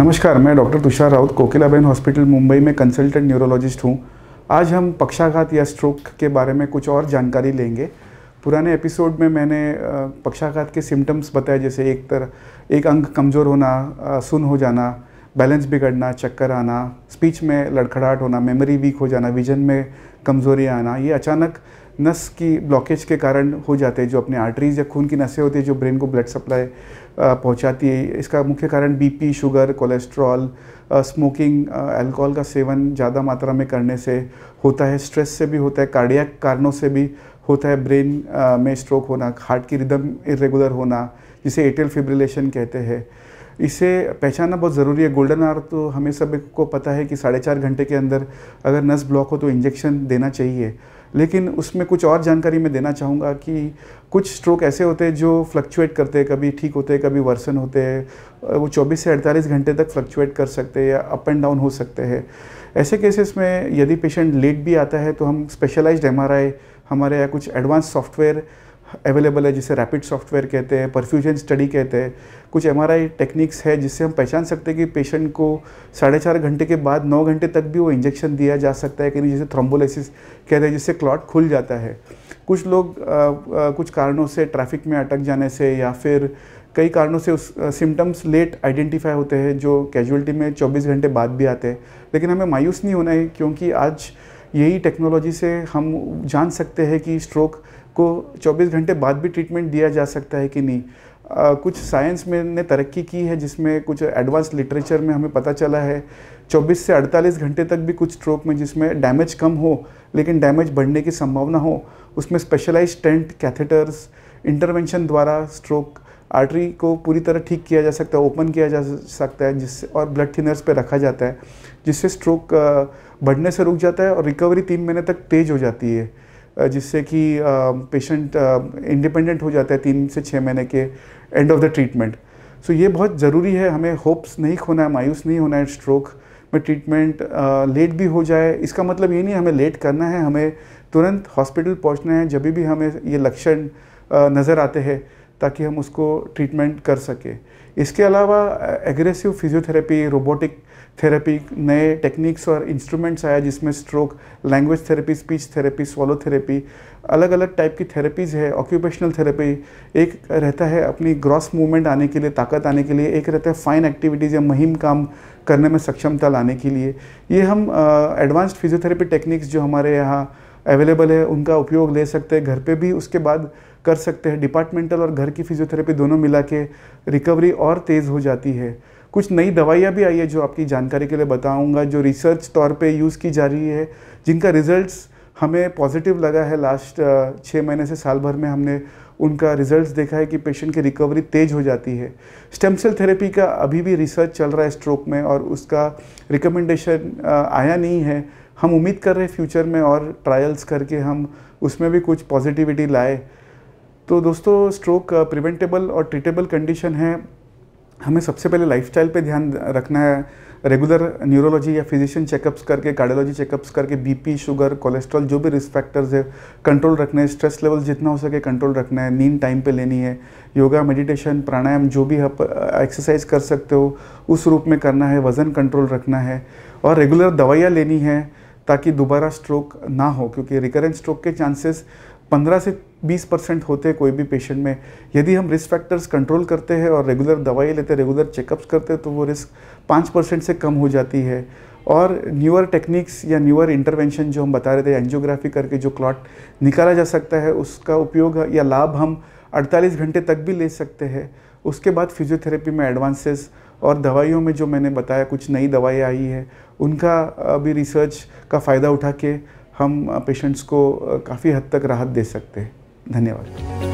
नमस्कार, मैं doctor Tushar Raut Kokilaben hospital Mumbai में कंसल्टेंट न्यूरोलॉजिस्ट हूँ। आज हम पक्षाघात या स्ट्रोक के बारे में कुछ और जानकारी लेंगे। पुराने एपिसोड में मैंने पक्षाघात के सिम्टम्स बताए, जैसे एक अंग कमज़ोर होना, सुन हो जाना, बैलेंस बिगड़ना, चक्कर आना, स्पीच में लड़खड़ाहट होना, मेमोरी वीक हो जाना, विजन में कमज़ोरी आना। ये अचानक नस की ब्लॉकेज के कारण हो जाते हैं, जो अपने आर्टरीज या खून की नसें होती है जो ब्रेन को ब्लड सप्लाई पहुंचाती है। इसका मुख्य कारण BP, sugar, cholesterol, smoking, alcohol का सेवन ज़्यादा मात्रा में करने से होता है, स्ट्रेस से भी होता है, कार्डियक कारणों से भी होता है, ब्रेन में स्ट्रोक होना, हार्ट की रिदम इरेगुलर होना, जिसे एट्रियल फिब्रिलेशन कहते हैं। इसे पहचानना बहुत ज़रूरी है। गोल्डन आवर तो हमें सबको पता है कि 4.5 घंटे के अंदर अगर नस ब्लॉक हो तो इंजेक्शन देना चाहिए, लेकिन उसमें कुछ और जानकारी मैं देना चाहूँगा कि कुछ स्ट्रोक ऐसे होते हैं जो फ्लक्चुएट करते हैं, कभी ठीक होते हैं, कभी वर्सन होते हैं। वो 24 से 48 घंटे तक फ्लक्चुएट कर सकते हैं या अप एंड डाउन हो सकते हैं। ऐसे केसेस में यदि पेशेंट लेट भी आता है तो हम स्पेशलाइज्ड एमआरआई, हमारे यहाँ कुछ एडवांस सॉफ्टवेयर अवेलेबल है जिसे रैपिड सॉफ्टवेयर कहते हैं, परफ्यूजन स्टडी कहते हैं। कुछ एमआरआई टेक्निक्स है जिससे हम पहचान सकते हैं कि पेशेंट को 4.5 घंटे के बाद 9 घंटे तक भी वो इंजेक्शन दिया जा सकता है कि नहीं, जिसे थ्रोम्बोलाइसिस कहते हैं, जिससे क्लॉट खुल जाता है। कुछ लोग कुछ कारणों से, ट्रैफिक में अटक जाने से या फिर कई कारणों से उस सिम्टम्स लेट आइडेंटिफाई होते हैं जो कैजुअलिटी में 24 घंटे बाद भी आते हैं। लेकिन हमें मायूस नहीं होना है, क्योंकि आज यही टेक्नोलॉजी से हम जान सकते हैं कि स्ट्रोक को 24 घंटे बाद भी ट्रीटमेंट दिया जा सकता है कि नहीं। कुछ साइंस में ने तरक्की की है जिसमें कुछ एडवांस लिटरेचर में हमें पता चला है 24 से 48 घंटे तक भी कुछ स्ट्रोक में जिसमें डैमेज कम हो लेकिन डैमेज बढ़ने की संभावना हो, उसमें स्पेशलाइज्ड स्टेंट, कैथेटर्स, इंटरवेंशन द्वारा स्ट्रोक आर्टरी को पूरी तरह ठीक किया जा सकता है, ओपन किया जा सकता है, जिससे और ब्लड थिनर्स पे रखा जाता है, जिससे स्ट्रोक बढ़ने से रुक जाता है और रिकवरी 3 महीने तक तेज हो जाती है, जिससे कि पेशेंट इंडिपेंडेंट हो जाता है 3 से 6 महीने के एंड ऑफ द ट्रीटमेंट। सो ये बहुत ज़रूरी है, हमें होप्स नहीं खोना है, मायूस नहीं होना है। स्ट्रोक में ट्रीटमेंट लेट भी हो जाए इसका मतलब ये नहीं हमें लेट करना है, हमें तुरंत हॉस्पिटल पहुंचना है जब भी हमें ये लक्षण नज़र आते हैं, ताकि हम उसको ट्रीटमेंट कर सकें। इसके अलावा एग्रेसिव फिजियोथेरेपी, रोबोटिक थेरेपी, नए टेक्निक्स और इंस्ट्रूमेंट्स आया जिसमें stroke, language therapy, speech therapy, swallow therapy, अलग अलग टाइप की थेरेपीज़ है। ऑक्यूपेशनल थेरेपी एक रहता है अपनी ग्रॉस मूवमेंट आने के लिए, ताकत आने के लिए, एक रहता है फाइन एक्टिविटीज़ या मुहिम काम करने में सक्षमता लाने के लिए। ये हम एडवांस्ड फिजियोथेरेपी टेक्निक्स जो हमारे यहाँ अवेलेबल है उनका उपयोग ले सकते हैं, घर पे भी उसके बाद कर सकते हैं। डिपार्टमेंटल और घर की फिजियोथेरेपी दोनों मिला के रिकवरी और तेज़ हो जाती है। कुछ नई दवाइयाँ भी आई है जो आपकी जानकारी के लिए बताऊंगा, जो रिसर्च तौर पे यूज़ की जा रही है, जिनका रिजल्ट्स हमें पॉजिटिव लगा है। लास्ट 6 महीने से साल भर में हमने उनका रिजल्ट्स देखा है कि पेशेंट की रिकवरी तेज हो जाती है। स्टेम सेल थेरेपी का अभी भी रिसर्च चल रहा है स्ट्रोक में और उसका रिकमेंडेशन आया नहीं है। हम उम्मीद कर रहे हैं फ्यूचर में और ट्रायल्स करके हम उसमें भी कुछ पॉजिटिविटी लाए। तो दोस्तों, स्ट्रोक प्रिवेंटेबल और ट्रीटेबल कंडीशन है। हमें सबसे पहले लाइफस्टाइल पे ध्यान रखना है, रेगुलर न्यूरोलॉजी या फिजिशियन चेकअप्स करके, कार्डियोलॉजी चेकअप्स करके बीपी, शुगर, कोलेस्ट्रॉल, जो भी रिस्क फैक्टर्स है कंट्रोल रखना है, स्ट्रेस लेवल जितना हो सके कंट्रोल रखना है, नींद टाइम पे लेनी है, योगा, मेडिटेशन, प्राणायाम, जो भी आप एक्सरसाइज कर सकते हो उस रूप में करना है, वज़न कंट्रोल रखना है और रेगुलर दवाइयाँ लेनी है ताकि दोबारा स्ट्रोक ना हो, क्योंकि रिकरेंट स्ट्रोक के चांसेस 15 से 20% होते हैं कोई भी पेशेंट में। यदि हम रिस्क फैक्टर्स कंट्रोल करते हैं और रेगुलर दवाई लेते हैं, रेगुलर चेकअप्स करते हैं, तो वो रिस्क 5% से कम हो जाती है। और न्यूअर टेक्निक्स या न्यूअर इंटरवेंशन जो हम बता रहे थे, एंजियोग्राफी करके जो क्लॉट निकाला जा सकता है, उसका उपयोग या लाभ हम 48 घंटे तक भी ले सकते हैं। उसके बाद फिजियोथेरेपी में एडवांसेस और दवाइयों में जो मैंने बताया कुछ नई दवाइयाँ आई है, उनका अभी रिसर्च का फ़ायदा उठा के हम पेशेंट्स को काफ़ी हद तक राहत दे सकते हैं। धन्यवाद।